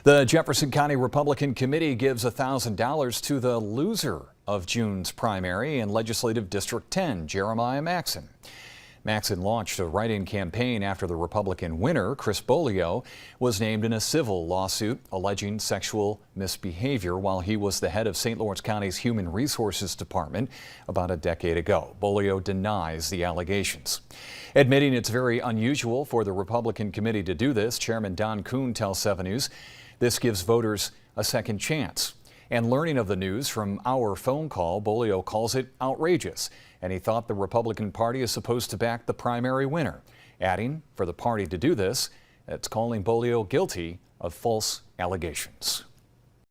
The Jefferson County Republican Committee gives $1,000 to the loser of June's primary in Legislative District 10, Jeremiah Maxon. Maxon launched a write-in campaign after the Republican winner, Chris Bolio, was named in a civil lawsuit alleging sexual misbehavior while he was the head of St. Lawrence County's Human Resources Department about a decade ago. Bolio denies the allegations. Admitting it's very unusual for the Republican committee to do this, Chairman Don Kuhn tells 7 News this gives voters a second chance. And learning of the news from our phone call, Bolio calls it outrageous, and he thought the Republican Party is supposed to back the primary winner, adding for the party to do this, it's calling Bolio guilty of false allegations.